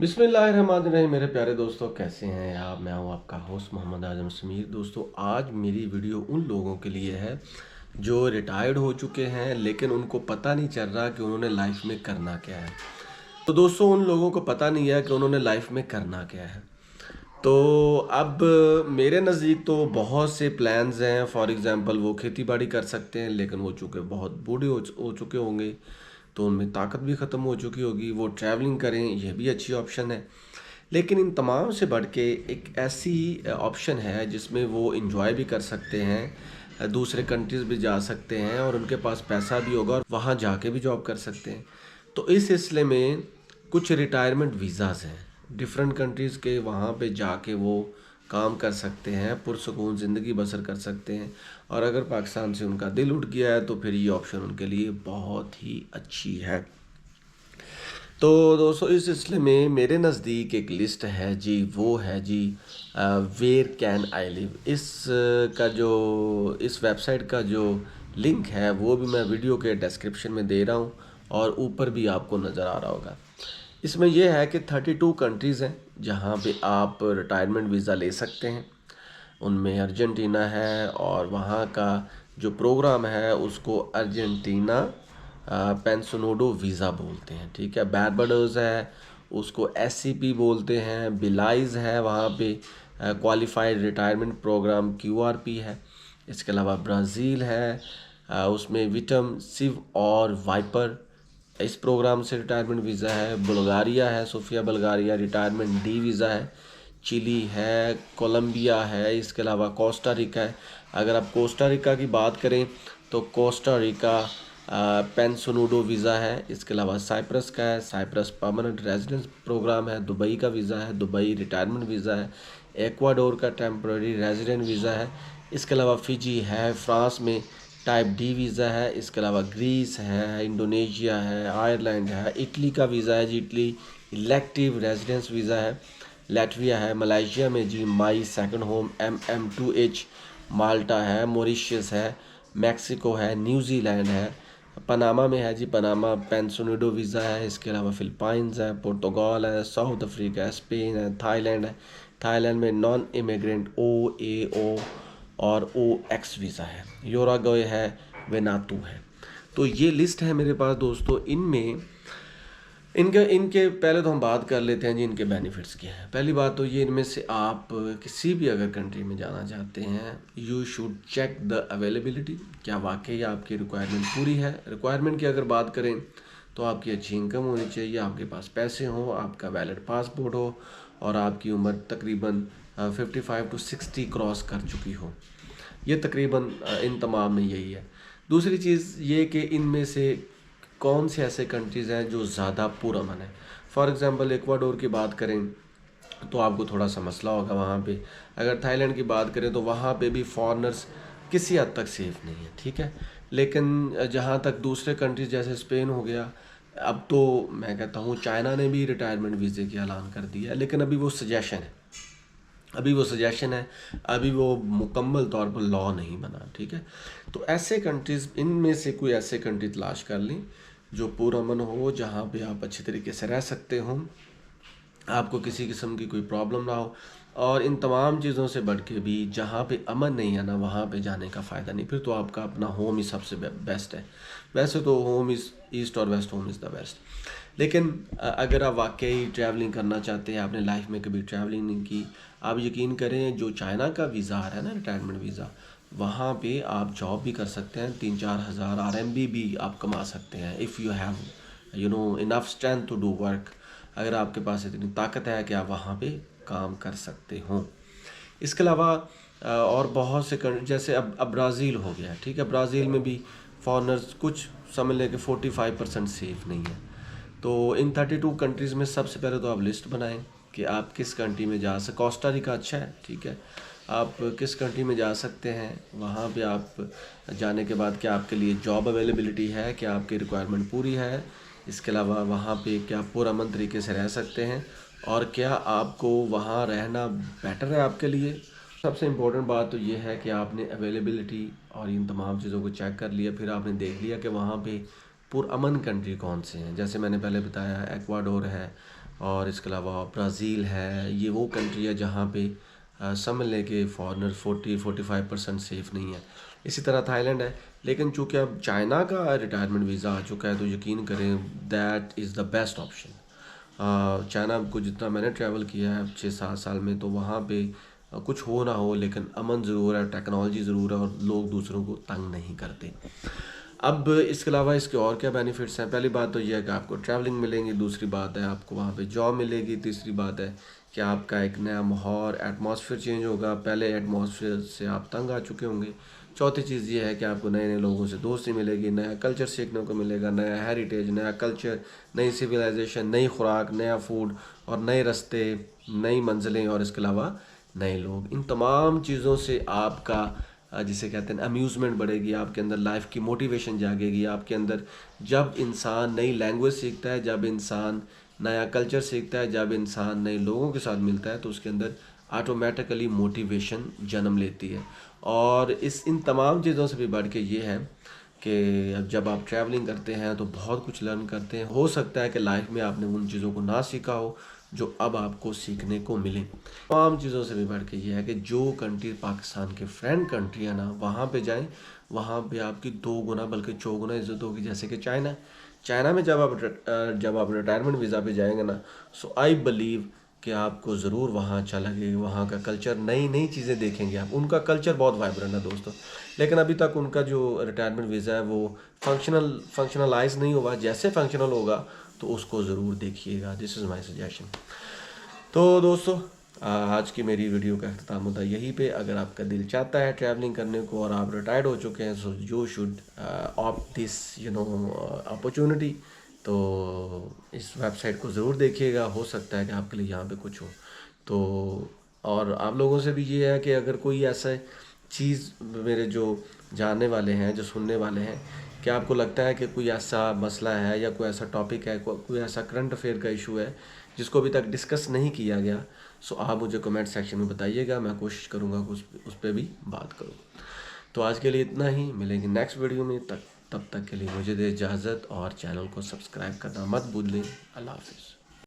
बिस्मिल्लाहिर्रहमानिर्रहीम। मेरे प्यारे दोस्तों, कैसे हैं आप? मैं हूं आपका होस्ट मोहम्मद आजम समीर। दोस्तों, आज मेरी वीडियो उन लोगों के लिए है जो रिटायर्ड हो चुके हैं लेकिन उनको पता नहीं चल रहा कि उन्होंने लाइफ में करना क्या है। तो दोस्तों, उन लोगों को पता नहीं है कि उन्होंने लाइफ में करना क्या है। तो अब मेरे नज़दीक तो बहुत से प्लान्स हैं। फॉर एग्ज़ाम्पल, वो खेती बाड़ी कर सकते हैं लेकिन वो चूँकि बहुत बूढ़े हो चुके होंगे तो उनमें ताकत भी ख़त्म हो चुकी होगी। वो ट्रैवलिंग करें, यह भी अच्छी ऑप्शन है। लेकिन इन तमाम से बढ़ के एक ऐसी ऑप्शन है जिसमें वो इंजॉय भी कर सकते हैं, दूसरे कंट्रीज़ भी जा सकते हैं और उनके पास पैसा भी होगा और वहाँ जाके भी जॉब कर सकते हैं। तो इस सिलसिले में कुछ रिटायरमेंट वीज़ाज़ हैं डिफरेंट कंट्रीज़ के, वहाँ पे जाके वो काम कर सकते हैं, पुरसकून ज़िंदगी बसर कर सकते हैं। और अगर पाकिस्तान से उनका दिल उठ गया है तो फिर ये ऑप्शन उनके लिए बहुत ही अच्छी है। तो दोस्तों, इस सिलसिले में मेरे नज़दीक एक लिस्ट है जी, वो है जी वेयर कैन आई लिव। का जो इस वेबसाइट का जो लिंक है वो भी मैं वीडियो के डिस्क्रिप्शन में दे रहा हूँ और ऊपर भी आपको नज़र आ रहा होगा। इसमें यह है कि 32 कंट्रीज़ हैं जहाँ पे आप रिटायरमेंट वीज़ा ले सकते हैं। उनमें अर्जेंटीना है और वहाँ का जो प्रोग्राम है उसको अर्जेंटीना पेंसोनोडो वीज़ा बोलते हैं, ठीक है। बारबाडोस है, उसको एससीपी बोलते हैं। बिलाइज है, वहाँ पे क्वालिफाइड रिटायरमेंट प्रोग्राम क्यूआरपी है। इसके अलावा ब्राज़ील है, उसमें विटम सिव और वाइपर इस प्रोग्राम से रिटायरमेंट वीज़ा है। बुल्गारिया है, Sofia Bulgaria retirement D visa है। चिली है, कोलंबिया है, इसके अलावा कोस्टा रिका है। अगर आप कोस्टा रिका की बात करें तो कोस्टा रिका पेंसोनूडो वीज़ा है। इसके अलावा साइप्रस का है, साइप्रस परमानेंट रेजिडेंस प्रोग्राम है। दुबई का वीज़ा है, दुबई रिटायरमेंट वीज़ा है। एक्वाडोर का टेम्पररी रेजिडेंट वीज़ा है। इसके अलावा फिजी है, फ्रांस में टाइप डी वीज़ा है। इसके अलावा ग्रीस है, इंडोनेशिया है, आयरलैंड है। इटली का वीज़ा है जी, इटली इलेक्टिव रेजिडेंस वीज़ा है। लैटविया है, मलेशिया में जी माई सेकंड होम MM2H। माल्टा है, मॉरिशस है, मैक्सिको है, न्यूजीलैंड है। पनामा में है जी, पनामा पेंसोनिडो वीज़ा है। इसके अलावा फिलिपाइंस है, पुर्तगाल है, साउथ अफ्रीका है, स्पेन है, थाईलैंड है। थाईलैंड में नॉन इमिग्रेंट OAO और OX वीज़ा है। यूराग्वे है, वेनातू है। तो ये लिस्ट है मेरे पास दोस्तों। इनमें इनके इनके पहले तो हम बात कर लेते हैं जी इनके बेनिफिट्स क्या हैं। पहली बात तो ये, इनमें से आप किसी भी अगर कंट्री में जाना चाहते हैं, you should check the availability, क्या वाकई आपकी रिक्वायरमेंट पूरी है। रिक्वायरमेंट की अगर बात करें तो आपकी अच्छी इनकम होनी चाहिए, आपके पास पैसे हों, आपका वैलिड पासपोर्ट हो और आपकी उम्र तकरीबन 55 to 60 क्रॉस कर चुकी हो। ये तकरीबन इन तमाम में यही है। दूसरी चीज़ ये कि इनमें से कौन से ऐसे कंट्रीज़ हैं जो ज़्यादा पुरअमन है। फॉर एग्ज़ाम्पल, इक्वाडोर की बात करें तो आपको थोड़ा सा मसला होगा वहाँ पे। अगर थाईलैंड की बात करें तो वहाँ पे भी फॉरेनर्स किसी हद तक सेफ़ नहीं है, ठीक है। लेकिन जहाँ तक दूसरे कंट्रीज जैसे स्पेन हो गया, अब तो मैं कहता हूँ चाइना ने भी रिटायरमेंट वीज़े की ऐलान कर दिया है, लेकिन अभी वो सजेशन है। अभी वो मुकम्मल तौर पर लॉ नहीं बना, ठीक है। तो ऐसे कंट्रीज़, इनमें से कोई ऐसे कंट्री तलाश कर लें जो पुरअमन हो, जहाँ पे आप अच्छी तरीके से रह सकते हो, आपको किसी किस्म की कोई प्रॉब्लम ना हो। और इन तमाम चीज़ों से बढ़ के भी जहाँ पे अमन नहीं है ना, वहाँ पे जाने का फ़ायदा नहीं। फिर तो आपका अपना होम ही सबसे बेस्ट है। वैसे तो होम इज़ ईस्ट और west, home is the best. लेकिन अगर आप वाकई ट्रैवलिंग करना चाहते हैं, आपने लाइफ में कभी ट्रैवलिंग नहीं की, आप यकीन करें जो चाइना का वीज़ा आ रहा है ना, रिटायरमेंट वीज़ा, वहाँ पे आप जॉब भी कर सकते हैं। 3-4 हज़ार RMB भी आप कमा सकते हैं if you have enough strength to do work. अगर आपके पास इतनी ताकत है कि आप वहाँ पे काम कर सकते हो। इसके अलावा और बहुत से जैसे अब ब्राज़ील हो गया, ठीक है। ब्राज़ील में भी फॉरेनर्स कुछ समझ लें कि 45% सेफ़ नहीं है। तो इन 32 कंट्रीज़ में सबसे पहले तो आप लिस्ट बनाएं कि आप किस कंट्री में जा सकते। कोस्टा रिका अच्छा है, ठीक है। आप किस कंट्री में जा सकते हैं, वहाँ पे आप जाने के बाद क्या आपके लिए जॉब अवेलेबिलिटी है, क्या आपकी रिक्वायरमेंट पूरी है। इसके अलावा वहाँ पे क्या पुरअमन तरीके से रह सकते हैं और क्या आपको वहाँ रहना बेटर है आपके लिए। सबसे इम्पोर्टेंट बात तो ये है कि आपने अवेलेबिलिटी और इन तमाम चीज़ों को चेक कर लिया, फिर आपने देख लिया कि वहाँ पे पुरअमन कंट्री कौन से हैं। जैसे मैंने पहले बताया, एक्वाडोर है, और इसके अलावा ब्राज़ील है। ये वो कंट्री है जहाँ पे समझ लें कि फॉरेनर 40-45% सेफ़ नहीं है। इसी तरह थाईलैंड है, लेकिन चूँकि अब चाइना का रिटायरमेंट वीज़ा आ चुका है तो यकीन करें that is the best option. China को जितना मैंने ट्रैवल किया है 6-7 साल में, तो वहाँ पे कुछ हो ना हो लेकिन अमन ज़रूर है, टेक्नोलॉजी ज़रूर है और लोग दूसरों को तंग नहीं करते। अब इसके अलावा इसके और क्या बेनिफिट्स हैं? पहली बात तो ये है कि आपको ट्रैवलिंग मिलेंगी, दूसरी बात है आपको वहाँ पे जॉब मिलेगी, तीसरी बात है कि आपका एक नया माहौल एटमॉस्फेयर चेंज होगा, पहले एटमॉस्फेयर से आप तंग आ चुके होंगे। चौथी चीज़ ये है कि आपको नए नए लोगों से दोस्ती मिलेगी, नया कल्चर सीखने को मिलेगा, नया हेरिटेज, नया कल्चर, नई सिविलाइजेशन, नई खुराक, नया फूड और नए रास्ते, नई मंजिलें और इसके अलावा नए लोग। इन तमाम चीज़ों से आपका जिसे कहते हैं अम्यूज़मेंट बढ़ेगी, आपके अंदर लाइफ की मोटिवेशन जागेगी। आपके अंदर जब इंसान नई लैंग्वेज सीखता है, जब इंसान नया कल्चर सीखता है, जब इंसान नए लोगों के साथ मिलता है, तो उसके अंदर ऑटोमेटिकली मोटिवेशन जन्म लेती है। और इन तमाम चीज़ों से भी बढ़ के ये है कि अब जब आप ट्रैवलिंग करते हैं तो बहुत कुछ लर्न करते हैं। हो सकता है कि लाइफ में आपने उन चीज़ों को ना सीखा हो जो अब आपको सीखने को मिले। तमाम चीज़ों से भी बढ़ के ये है कि जो कंट्री पाकिस्तान के फ्रेंड कंट्री है ना, वहाँ पे जाएं, वहाँ पे आपकी 2 गुना बल्कि 4 गुना इज़्ज़त होगी। जैसे कि चाइना में जब आप रिटायरमेंट वीज़ा पे जाएंगे ना, सो आई बिलीव कि आपको ज़रूर वहाँ अच्छा लगेगा। वहाँ का कल्चर, नई नई चीज़ें देखेंगे आप। उनका कल्चर बहुत वाइब्रेंट है दोस्तों, लेकिन अभी तक उनका जो रिटायरमेंट वीज़ा है वो फंक्शनलाइज नहीं हुआ। जैसे फंक्शनल होगा तो उसको ज़रूर देखिएगा। This is my suggestion. तो दोस्तों आज की मेरी वीडियो का अख्ताम होता है यहीं पे। अगर आपका दिल चाहता है ट्रैवलिंग करने को और आप रिटायर्ड हो चुके हैं, so you should opt this opportunity. तो इस वेबसाइट को ज़रूर देखिएगा, हो सकता है कि आपके लिए यहाँ पे कुछ हो। तो और आप लोगों से भी ये है कि अगर कोई ऐसा चीज़, मेरे जो जानने वाले हैं, जो सुनने वाले हैं, कि आपको लगता है कि कोई ऐसा मसला है या कोई ऐसा टॉपिक है, कोई ऐसा करंट अफेयर का इशू है जिसको अभी तक डिस्कस नहीं किया गया, सो आप मुझे कमेंट सेक्शन में बताइएगा। मैं कोशिश करूँगा कि उस पर भी बात करूँ। तो आज के लिए इतना ही, मिलेंगे नेक्स्ट वीडियो में। तब तक के लिए मुझे दे इजाज़त और चैनल को सब्सक्राइब करना मत भूलें। अल्लाह हाफिज़।